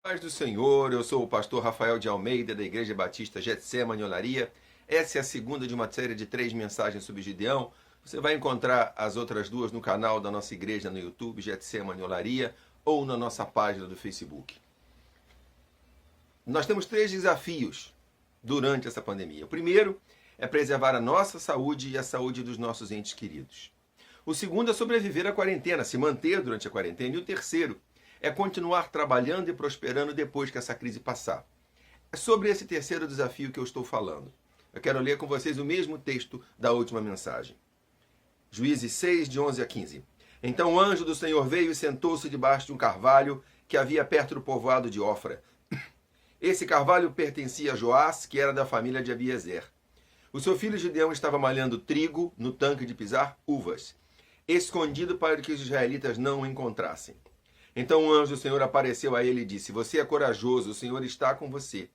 Paz do Senhor, eu sou o pastor Rafael de Almeida, da Igreja Batista Getsemane Olaria. Essa é a segunda de uma série de 3 mensagens sobre Gideão. Você vai encontrar as outras duas no canal da nossa igreja no YouTube, Getsemane Olaria, ou na nossa página do Facebook. Nós temos 3 desafios durante essa pandemia. O primeiro é preservar a nossa saúde e a saúde dos nossos entes queridos. O segundo é sobreviver à quarentena, se manter durante a quarentena. E o terceiro é continuar trabalhando e prosperando depois que essa crise passar. É sobre esse terceiro desafio que eu estou falando. Eu quero ler com vocês o mesmo texto da última mensagem. Juízes 6, de 11 a 15. Então o anjo do Senhor veio e sentou-se debaixo de um carvalho que havia perto do povoado de Ofra. Esse carvalho pertencia a Joás, que era da família de Abiezer. O seu filho Gideão estava malhando trigo no tanque de pisar uvas, escondido para que os israelitas não o encontrassem. Então o anjo do Senhor apareceu a ele e disse: Você é corajoso, o Senhor está com você.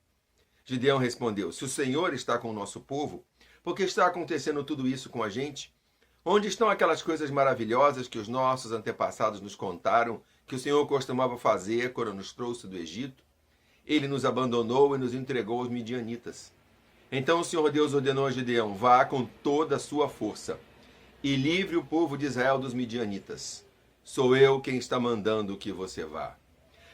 Gideão respondeu: Se o Senhor está com o nosso povo, por que está acontecendo tudo isso com a gente? Onde estão aquelas coisas maravilhosas que os nossos antepassados nos contaram, que o Senhor costumava fazer quando nos trouxe do Egito? Ele nos abandonou e nos entregou aos midianitas. Então o Senhor Deus ordenou a Gideão: Vá com toda a sua força e livre o povo de Israel dos midianitas. Sou eu quem está mandando que você vá.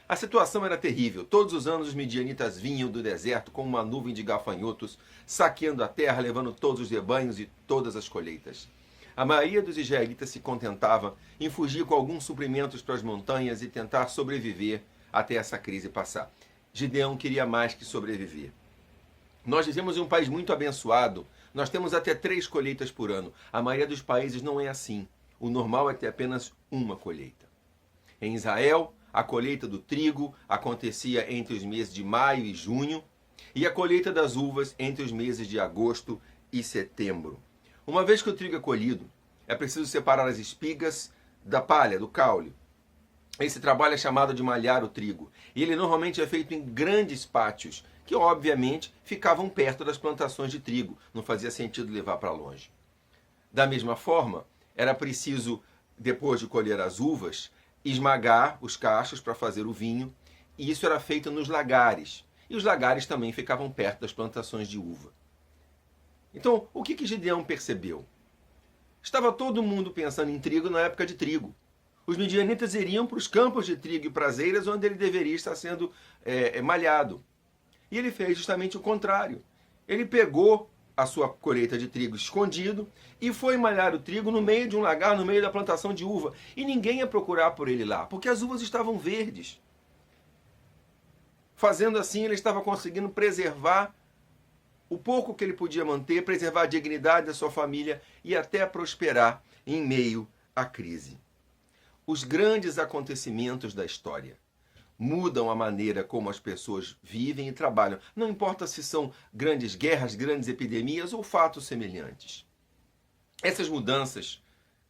A situação era terrível. Todos os anos os midianitas vinham do deserto com uma nuvem de gafanhotos, saqueando a terra, levando todos os rebanhos e todas as colheitas. A maioria dos israelitas se contentava em fugir com alguns suprimentos para as montanhas e tentar sobreviver até essa crise passar. Gideão queria mais que sobreviver. Nós vivemos em um país muito abençoado. Nós temos até 3 colheitas por ano. A maioria dos países não é assim. O normal é ter apenas uma colheita. Em Israel, a colheita do trigo acontecia entre os meses de maio e junho, e a colheita das uvas entre os meses de agosto e setembro. Uma vez que o trigo é colhido, é preciso separar as espigas da palha, do caule. Esse trabalho é chamado de malhar o trigo, e ele normalmente é feito em grandes pátios, que obviamente ficavam perto das plantações de trigo, não fazia sentido levar para longe. Da mesma forma, era preciso, depois de colher as uvas, esmagar os cachos para fazer o vinho, e isso era feito nos lagares. E os lagares também ficavam perto das plantações de uva. Então, o que Gideão percebeu? Estava todo mundo pensando em trigo na época de trigo. Os midianitas iriam para os campos de trigo e prazeiras, onde ele deveria estar sendo malhado. E ele fez justamente o contrário. Ele pegou a sua colheita de trigo escondido e foi malhar o trigo no meio de um lagar, no meio da plantação de uva. E ninguém ia procurar por ele lá, porque as uvas estavam verdes. Fazendo assim, ele estava conseguindo preservar o pouco que ele podia manter, preservar a dignidade da sua família e até prosperar em meio à crise. Os grandes acontecimentos da história mudam a maneira como as pessoas vivem e trabalham. Não importa se são grandes guerras, grandes epidemias ou fatos semelhantes. Essas mudanças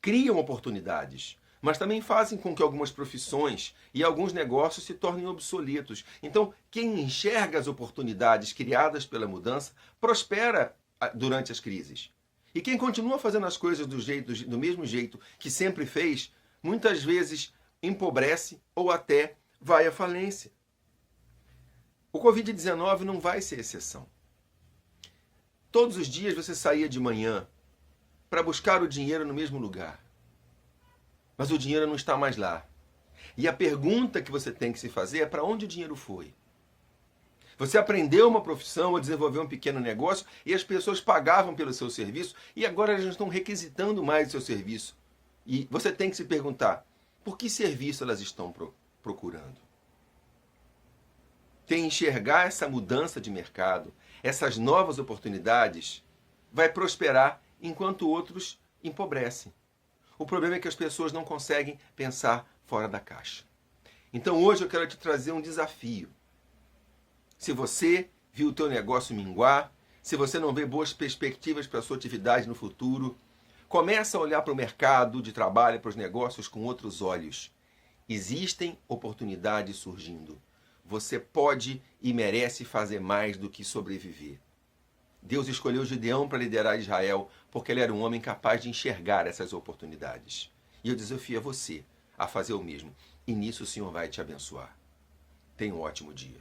criam oportunidades, mas também fazem com que algumas profissões e alguns negócios se tornem obsoletos. Então, quem enxerga as oportunidades criadas pela mudança prospera durante as crises. E quem continua fazendo as coisas do mesmo jeito que sempre fez, muitas vezes empobrece ou até vai à falência. O Covid-19 não vai ser exceção. Todos os dias você saía de manhã para buscar o dinheiro no mesmo lugar. Mas o dinheiro não está mais lá. E a pergunta que você tem que se fazer é: para onde o dinheiro foi? Você aprendeu uma profissão ou desenvolveu um pequeno negócio e as pessoas pagavam pelo seu serviço e agora elas não estão requisitando mais o seu serviço. E você tem que se perguntar: por que serviço elas estão procurando? Quem enxergar essa mudança de mercado, essas novas oportunidades, vai prosperar enquanto outros empobrecem. O problema é que as pessoas não conseguem pensar fora da caixa. Então hoje eu quero te trazer um desafio. Se você viu o teu negócio minguar, se você não vê boas perspectivas para a sua atividade no futuro, começa a olhar para o mercado de trabalho, para os negócios com outros olhos. Existem oportunidades surgindo. Você pode e merece fazer mais do que sobreviver. Deus escolheu Gideão para liderar Israel porque ele era um homem capaz de enxergar essas oportunidades. E eu desafio a você a fazer o mesmo. E nisso o Senhor vai te abençoar. Tenha um ótimo dia.